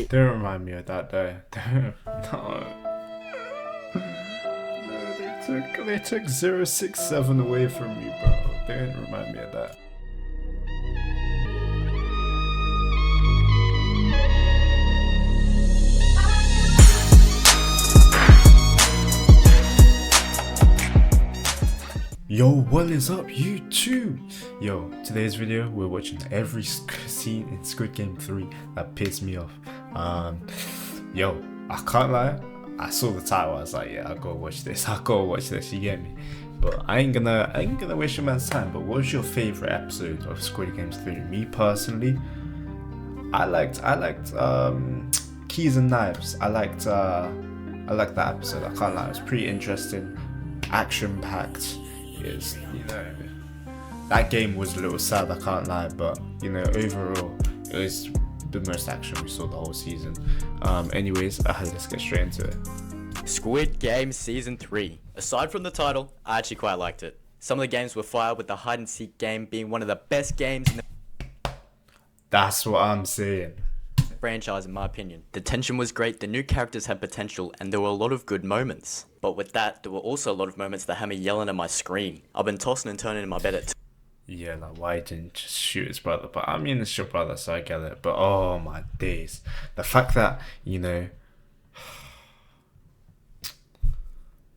Don't remind me of that though. No. No, they took 067 away from me, bro. Don't remind me of that. Yo, what is up YouTube? Yo, today's video we're watching every scene in Squid Game 3 that pissed me off. Yo, I can't lie, I saw the title, I was like, yeah, I'll go watch this, you get me? But I ain't gonna waste your man's time. But what's your favorite episode of Squid Game 3? Me personally, I liked Keys and Knives. I liked that episode, I can't lie, it was pretty interesting, action packed. Is, you know, that game was a little sad, I can't lie, but you know, overall it was the most action we saw the whole season. Anyways, let's get straight into it. Squid Game Season 3. Aside from the title, I actually quite liked it. Some of the games were fire, with the hide and seek game being one of the best games in the That's what I'm saying. franchise in my opinion. The tension was great, the new characters had potential, and there were a lot of good moments. But with that, there were also a lot of moments that had me yelling at my screen. I've been tossing and turning in my bed at Yeah, like why didn't just shoot his brother? But I mean, it's your brother, so I get it. But oh my days, the fact that, you know,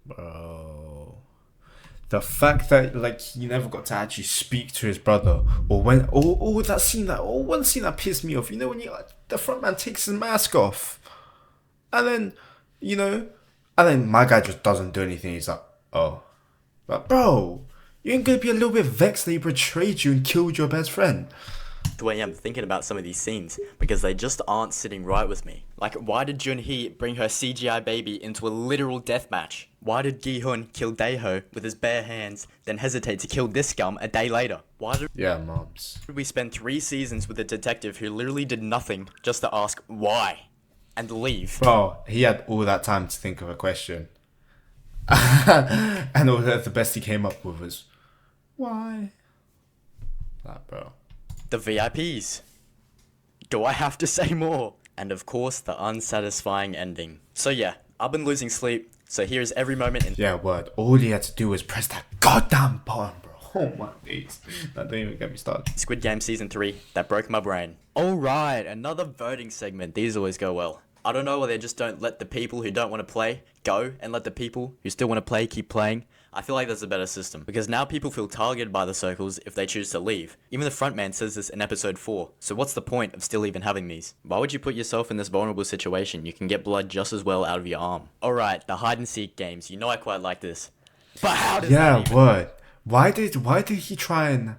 bro, the fact that like he never got to actually speak to his brother, or when, that scene, one scene that pissed me off. You know, when the front man takes his mask off, and then, you know, and then my guy just doesn't do anything. He's like, oh, but bro, you ain't gonna be a little bit vexed that he betrayed you and killed your best friend? the way I'm thinking about some of these scenes, because they just aren't sitting right with me. Like, why did Junhee bring her CGI baby into a literal death match? Why did Gi-hun kill Daeho with his bare hands, then hesitate to kill this scum a day later? Why did Moms. we spend 3 seasons with a detective who literally did nothing just to ask why and leave? Bro, he had all that time to think of a question. And all the best he came up with was, why? Like, bro. The VIPs. Do I have to say more? And of course, the unsatisfying ending. So yeah, I've been losing sleep, so here's every moment in Yeah, word. All he had to do was press that goddamn button, bro. Oh my days. That don't even get me started. Squid Game Season 3 that broke my brain. Alright, another voting segment. These always go well. I don't know why they just don't let the people who don't want to play go and let the people who still want to play keep playing. I feel like there's a better system, because now people feel targeted by the circles if they choose to leave. Even the front man says this in episode 4, so what's the point of still even having these? Why would you put yourself in this vulnerable situation? You can get blood just as well out of your arm. Alright, the hide and seek games. You know I quite like this. But how does that even... word. Why did he try and...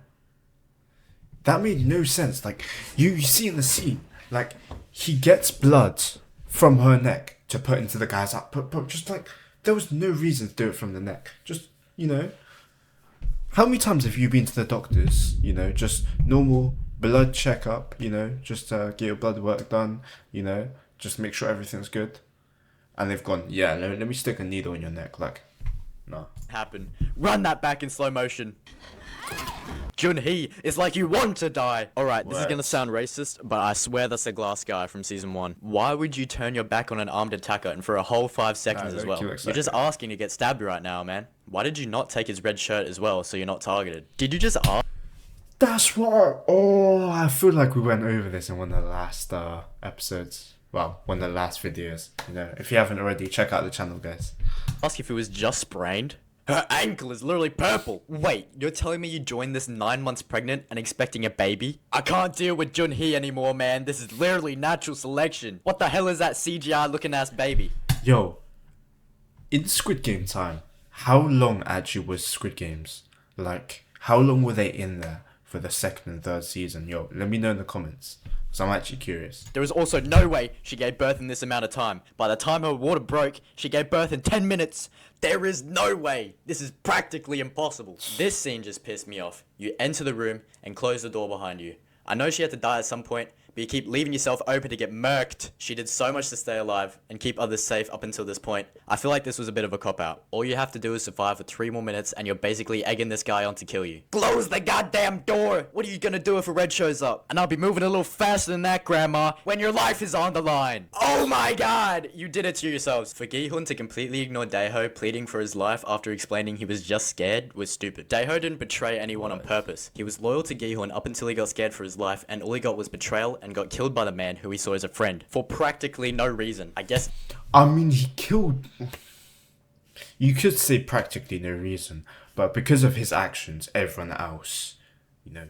That made no sense. Like, you see in the scene, like, he gets blood from her neck to put into the guy's eye. But just like, there was no reason to do it from the neck. Just, you know, how many times have you been to the doctors, you know, just normal blood checkup, you know, just get your blood work done, you know, just make sure everything's good. And they've gone, yeah, let me stick a needle in your neck. Like, no. Happen. Run that back in slow motion. Junhee is like you want to die. Alright, this is gonna sound racist, but I swear that's the glass guy from season 1. Why would you turn your back on an armed attacker and for a whole 5 seconds as well? You're just asking to get stabbed right now, man. Why did you not take his red shirt as well so you're not targeted? Did you just ask? That's what I feel like we went over this in one of the last episodes. Well, one of the last videos. You know, if you haven't already, check out the channel, guys. Ask if it was just sprained? Her ankle is literally purple. Wait, you're telling me you joined this 9 months pregnant and expecting a baby? I can't deal with Junhee anymore, man. This is literally natural selection. What the hell is that CGI looking ass baby? Yo, in Squid Game time, how long actually was Squid Games? Like, how long were they in there for the second and third season? Yo, let me know in the comments, because I'm actually curious. There is also no way she gave birth in this amount of time. By the time her water broke, she gave birth in 10 minutes. There is no way. This is practically impossible. This scene just pissed me off. You enter the room and close the door behind you. I know she had to die at some point, but but you keep leaving yourself open to get murked. She did so much to stay alive and keep others safe up until this point. I feel like this was a bit of a cop-out. All you have to do is survive for 3 more minutes and you're basically egging this guy on to kill you. Close the goddamn door! What are you gonna do if a red shows up? And I'll be moving a little faster than that, Grandma, when your life is on the line. Oh my god! You did it to yourselves. For Gi-hun to completely ignore Daeho pleading for his life after explaining he was just scared was stupid. Daeho didn't betray anyone on purpose. He was loyal to Gi-hun up until he got scared for his life, and all he got was betrayal and got killed by the man who he saw as a friend for practically no reason. I guess. I mean, he killed. You could say practically no reason, but because of his actions, everyone else,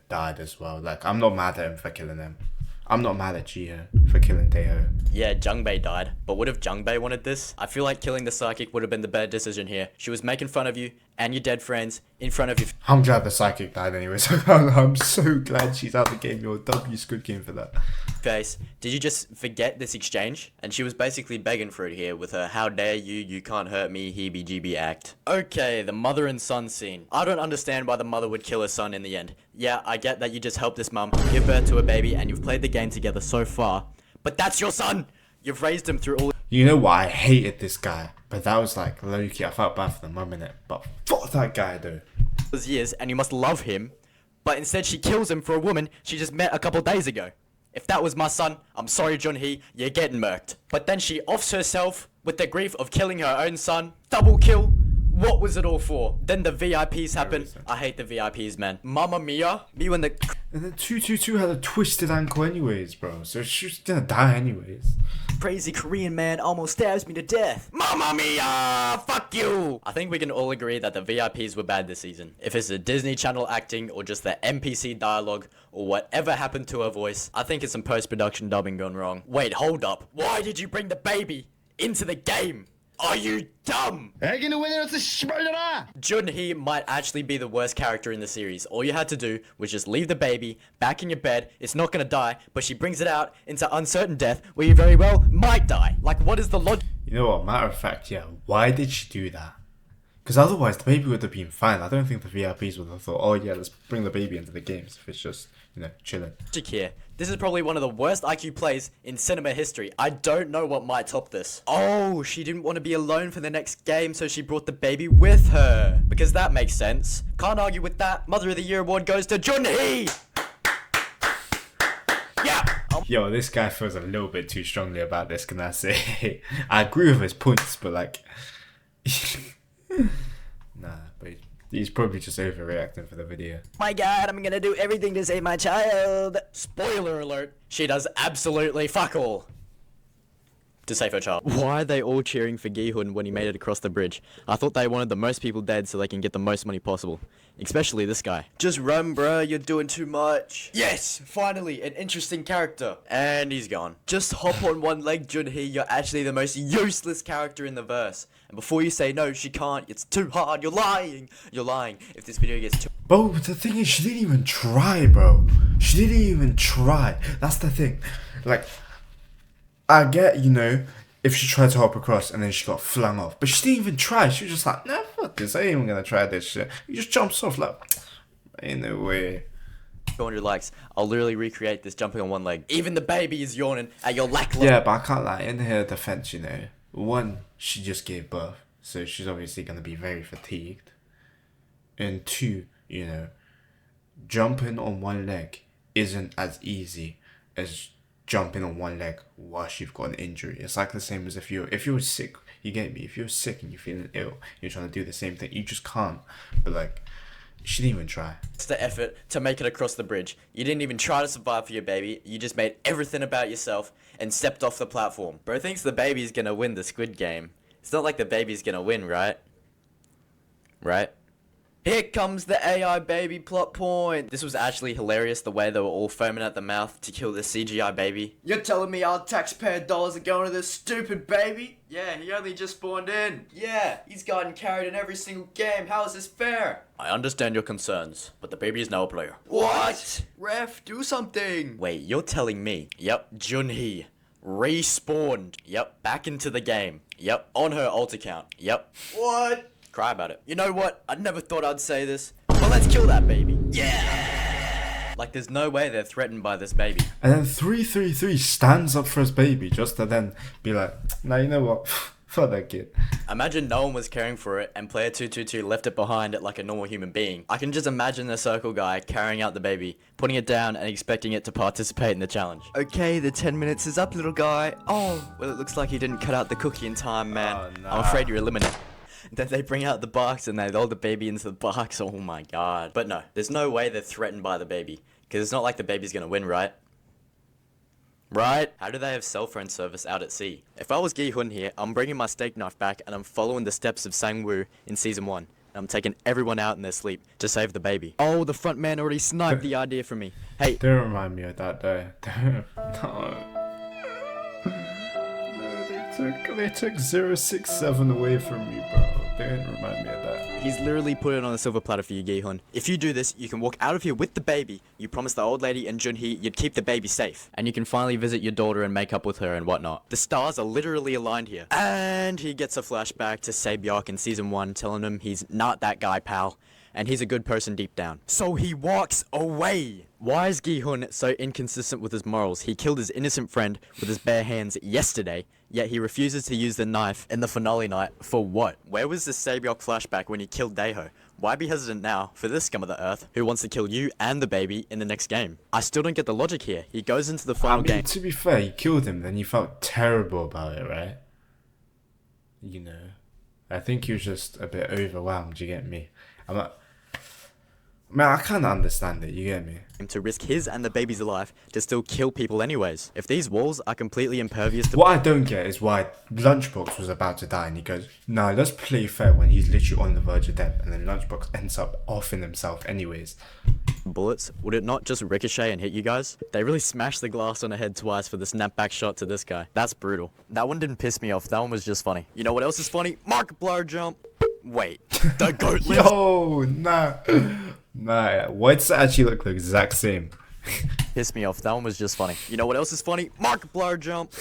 died as well. Like, I'm not mad at him for killing them. I'm not mad at Jiho for killing Daeho. Yeah, Jungbei died, but what if Jungbei wanted this? I feel like killing the psychic would have been the better decision here. She was making fun of you and your dead friends in front of your I'm glad the psychic died anyways. I'm so glad she's out of the game. You're a W Squid Game for that. face. Did you just forget this exchange? And she was basically begging for it here with her "how dare you can't hurt me, heebie-jeebie" act. Okay, the mother and son scene. I don't understand why the mother would kill her son in the end. Yeah, I get that you just helped this mum give birth to a baby and you've played the game together so far, but that's your son! You've raised him through all— You know why I hated this guy? But that was like low-key. I felt bad for the mum in it. But fuck that guy though. those years and you must love him, but instead she kills him for a woman she just met a couple days ago. If that was my son, I'm sorry Junhee, you're getting murked. But then she offs herself with the grief of killing her own son. Double kill. What was it all for? Then the VIPs happen. I hate the VIPs, man. Mamma mia. Me when the— And then 222 had a twisted ankle anyways, bro. So she's gonna die anyways. crazy Korean man almost stabs me to death. Mamma mia! Fuck you! I think we can all agree that the VIPs were bad this season. If it's the Disney Channel acting or just the NPC dialogue or whatever happened to her voice, I think it's some post-production dubbing gone wrong. Wait, hold up. Why did you bring the baby into the game? Are you dumb? Junhee might actually be the worst character in the series. All you had to do was just leave the baby back in your bed. It's not gonna die, but she brings it out into uncertain death where you very well might die. Like, what is the logic? You know what? Matter of fact, yeah. Why did she do that? Because otherwise the baby would have been fine. I don't think the VIPs would have thought, oh yeah, let's bring the baby into the games if it's just, chilling. Here. This is probably one of the worst IQ plays in cinema history. I don't know what might top this. Oh, she didn't want to be alone for the next game, so she brought the baby with her. Because that makes sense. Can't argue with that. Mother of the Year award goes to Junhee! Yeah! Yo, this guy feels a little bit too strongly about this, can I say? I agree with his points, but like... nah, but he's probably just overreacting for the video. My god, I'm gonna do everything to save my child. Spoiler alert. She does absolutely fuck all to save her child. Why are they all cheering for Gi-hun when he made it across the bridge? I thought they wanted the most people dead so they can get the most money possible. Especially this guy. Just run, bruh, you're doing too much. Yes, finally, an interesting character. And he's gone. Just hop on one leg, Junhee, you're actually the most useless character in the verse. And before you say no, she can't, it's too hard, you're lying. You're lying. If this video gets too— Bro, the thing is, she didn't even try, bro. She didn't even try. That's the thing. Like, I get, if she tried to hop across and then she got flung off. But she didn't even try. She was just like, nah, fuck this. I ain't even gonna try this shit. He just jumps off like, ain't no way. 200 likes, I'll literally recreate this jumping on one leg. Even the baby is yawning at your lackluster— Yeah, but I can't lie. In her defense, one, she just gave birth. So she's obviously gonna be very fatigued. And two, jumping on one leg isn't as easy as jumping on one leg whilst you've got an injury. It's like the same as if you're sick, you get me? If you're sick and you're feeling ill, you're trying to do the same thing, you just can't. But like, she didn't even try. It's the effort to make it across the bridge. You didn't even try to survive for your baby. You just made everything about yourself and stepped off the platform. Bro thinks the baby's gonna win the Squid Game. It's not like the baby's gonna win, right? Right? Here comes the AI baby plot point. This was actually hilarious, the way they were all foaming at the mouth to kill the CGI baby. You're telling me our taxpayer dollars are going to this stupid baby? Yeah, he only just spawned in. Yeah, he's gotten carried in every single game. How is this fair? I understand your concerns, but the baby is now a player. What? Ref, do something. Wait, you're telling me? Yep, Junhee respawned. Yep, back into the game. Yep, on her alt account. Yep. What? Cry about it. You know what? I never thought I'd say this, but let's kill that baby. Yeah! Like, there's no way they're threatened by this baby. And then 333 stands up for his baby just to then be like, nah, you know what? Fuck that kid. Imagine no one was caring for it and player 222 left it behind like a normal human being. I can just imagine the circle guy carrying out the baby, putting it down and expecting it to participate in the challenge. Okay, the 10 minutes is up, little guy. Oh, well, it looks like he didn't cut out the cookie in time, man. Oh, nah. I'm afraid you're eliminated. Then they bring out the box and they load the baby into the box. Oh my god. But no, there's no way they're threatened by the baby. Because it's not like the baby's gonna win, right? Right? How do they have cell phone service out at sea? If I was Gi Hun here, I'm bringing my steak knife back and I'm following the steps of Sang Woo in season 1. And I'm taking everyone out in their sleep to save the baby. Oh, the front man already sniped the idea from me. Hey. Don't remind me of that day. No. They took 067 away from me, bro. Don't remind me of that. He's literally put it on a silver platter for you, Gi Hun. If you do this, you can walk out of here with the baby. You promised the old lady and Junhee you'd keep the baby safe. And you can finally visit your daughter and make up with her and whatnot. The stars are literally aligned here. And he gets a flashback to Sae-byeok in season 1 telling him he's not that guy, pal. And he's a good person deep down. So he walks away. Why is Gi Hun so inconsistent with his morals? He killed his innocent friend with his bare hands yesterday, yet he refuses to use the knife in the finale night for what? Where was the Sae-byeok flashback when he killed Daeho? Why be hesitant now for this scum of the earth who wants to kill you and the baby in the next game? I still don't get the logic here. He goes into the final game. To be fair, he killed him, then he felt terrible about it, right? You know, I think he was just a bit overwhelmed, you get me? I'm like, man, I kind of understand it, you get me? To risk his and the baby's life to still kill people anyways. If these walls are completely impervious to— What I don't get is why Lunchbox was about to die and he goes, nah, let's play fair when he's literally on the verge of death, and then Lunchbox ends up offing himself anyways. bullets, would it not just ricochet and hit you guys? They really smashed the glass on the head twice for the snapback shot to this guy. That's brutal. That one didn't piss me off. That one was just funny. You know what else is funny? Markiplier jump. Wait, the goat lives. Yo, nah. Nah, why does it actually look the exact same? Pissed me off. That one was just funny. You know what else is funny? Markiplier jump.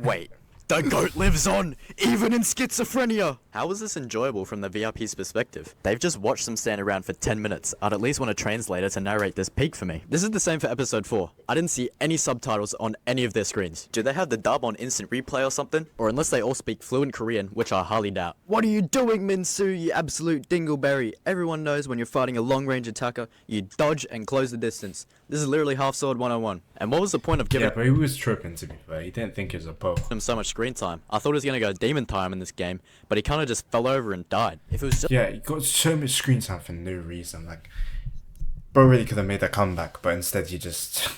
Wait. The goat lives on, even in schizophrenia! How was this enjoyable from the VIP's perspective? They've just watched them stand around for 10 minutes. I'd at least want a translator to narrate this peak for me. This is the same for episode 4. I didn't see any subtitles on any of their screens. Do they have the dub on instant replay or something? Or unless they all speak fluent Korean, which I highly doubt. What are you doing, Min-soo, you absolute dingleberry? Everyone knows when you're fighting a long-range attacker, you dodge and close the distance. This is literally Half Sword 101. And what was the point of giving— Yeah, but he was tripping, to be fair. He didn't think it was a bow. him so much screen time? I thought he was gonna go demon time in this game, but he kinda just fell over and died. If it was just— Yeah, he got so much screen time for no reason. Like, bro really could have made a comeback, but instead he just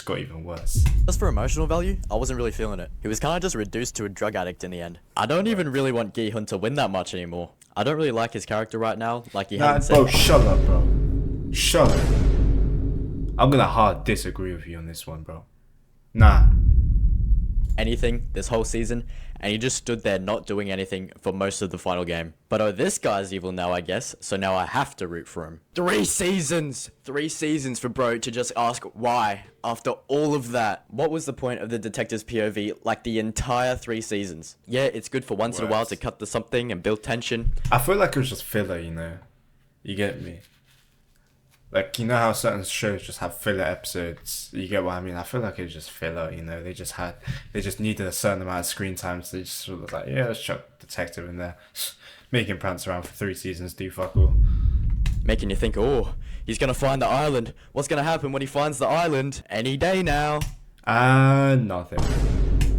got even worse. just for emotional value, I wasn't really feeling it. He was kinda just reduced to a drug addict in the end. I don't even really want Gi Hun to win that much anymore. I don't really like his character right now, like you Nah, haven't bro, said. shut up, bro. Shut up. I'm gonna hard disagree with you on this one, bro. Nah. Anything this whole season, and he just stood there not doing anything for most of the final game. But oh, this guy's evil now, I guess, so now I have to root for him. 3 seasons! 3 seasons for bro to just ask why after all of that. What was the point of the detective's POV like the entire 3 seasons? Yeah, it's good for once in a while to cut to something and build tension. I feel like it was just filler, you know? You get me? Like, you know how certain shows just have filler episodes? You get what I mean? I feel like it was just filler, you know? They just needed a certain amount of screen time, so they just sort of like, yeah, let's chuck detective in there. Make him prance around for 3 seasons, do fuck all. Making you think, oh, he's gonna find the island. What's gonna happen when he finds the island? Any day now. Nothing.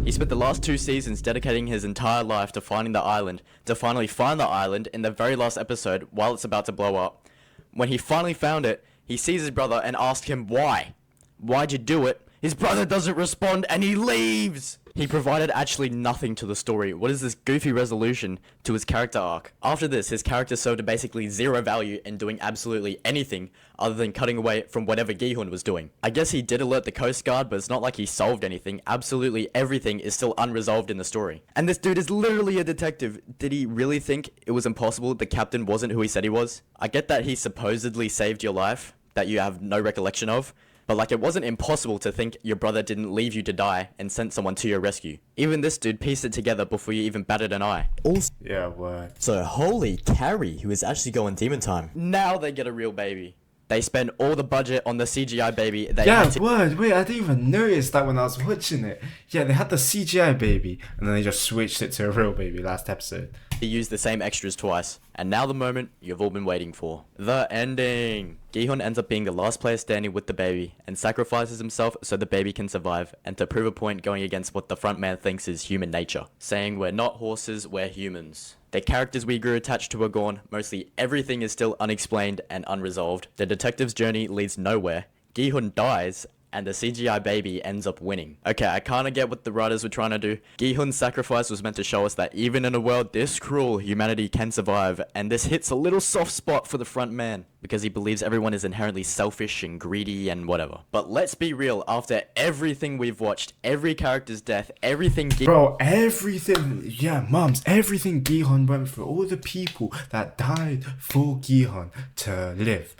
He spent the last 2 seasons dedicating his entire life to finding the island, to finally find the island in the very last episode while it's about to blow up. When he finally found it, he sees his brother and asks him why. Why'd you do it? His brother doesn't respond and he leaves! He provided actually nothing to the story. What is this goofy resolution to his character arc? After this, his character served basically zero value in doing absolutely anything other than cutting away from whatever Gi Hun was doing. I guess he did alert the Coast Guard, but it's not like he solved anything. Absolutely everything is still unresolved in the story. And this dude is literally a detective. Did he really think it was impossible the captain wasn't who he said he was? I get that he supposedly saved your life, that you have no recollection of. But like, it wasn't impossible to think your brother didn't leave you to die and sent someone to your rescue. Even this dude pieced it together before you even batted an eye. Also, Yeah, word. holy Carrie, who is actually going demon time. Now they get a real baby. They spend all the budget on the CGI baby. They Yeah, had to word. Wait, I didn't even notice that when I was watching it. Yeah, they had the CGI baby, and then they just switched it to a real baby last episode. use the same extras twice. And now the moment you've all been waiting for. The ending. Gi-hun ends up being the last player standing with the baby and sacrifices himself so the baby can survive, and to prove a point going against what the front man thinks is human nature, saying we're not horses, we're humans. The characters we grew attached to are gone, mostly everything is still unexplained and unresolved. The detective's journey leads nowhere. Gi-hun dies, and the CGI baby ends up winning. Okay, I kinda get what the writers were trying to do. Gi-hun's sacrifice was meant to show us that even in a world this cruel, humanity can survive, and this hits a little soft spot for the front man, because he believes everyone is inherently selfish and greedy and whatever. But let's be real, after everything we've watched, every character's death, everything Bro, everything, yeah, mums, everything Gi-hun went through, all the people that died for Gi-hun to live,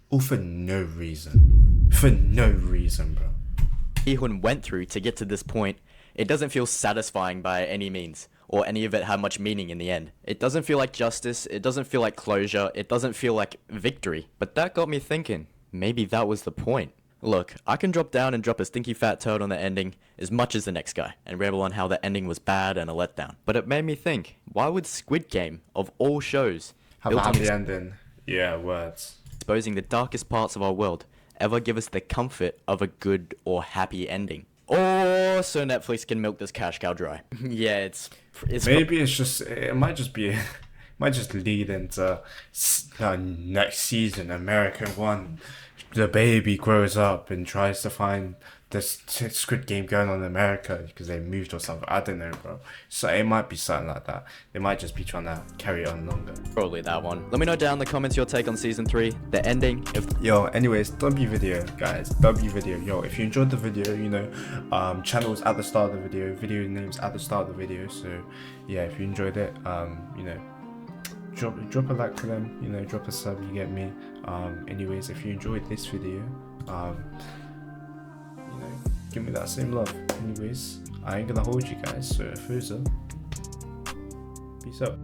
all for no reason. For no reason, bro. Gi-hun went through to get to this point, it doesn't feel satisfying by any means, or any of it had much meaning in the end. It doesn't feel like justice, it doesn't feel like closure, it doesn't feel like victory. But that got me thinking, maybe that was the point. Look, I can drop down and drop a stinky fat toad on the ending as much as the next guy, and ramble on how the ending was bad and a letdown. But it made me think, why would Squid Game, of all shows, Have a built on happy ending. Yeah, words. exposing the darkest parts of our world, ever give us the comfort of a good or happy ending? Or so Netflix can milk this cash cow dry. Yeah, it's Maybe it's just, it might just be, it might just lead into next season, American One. The baby grows up and tries to find this Squid Game going on in America because they moved or something. I don't know, bro. So it might be something like that. They might just be trying to carry it on longer. probably that one. Let me know down in the comments your take on season 3, the ending. Yo, anyways, W video, guys. W video. Yo, if you enjoyed the video, you know, channels at the start of the video names at the start of the video. So yeah, if you enjoyed it, you know, drop a like for them, you know, drop a sub, you get me. Anyways, if you enjoyed this video, you know, give me that same love. Anyways, I ain't gonna hold you guys, so Fuza, peace out.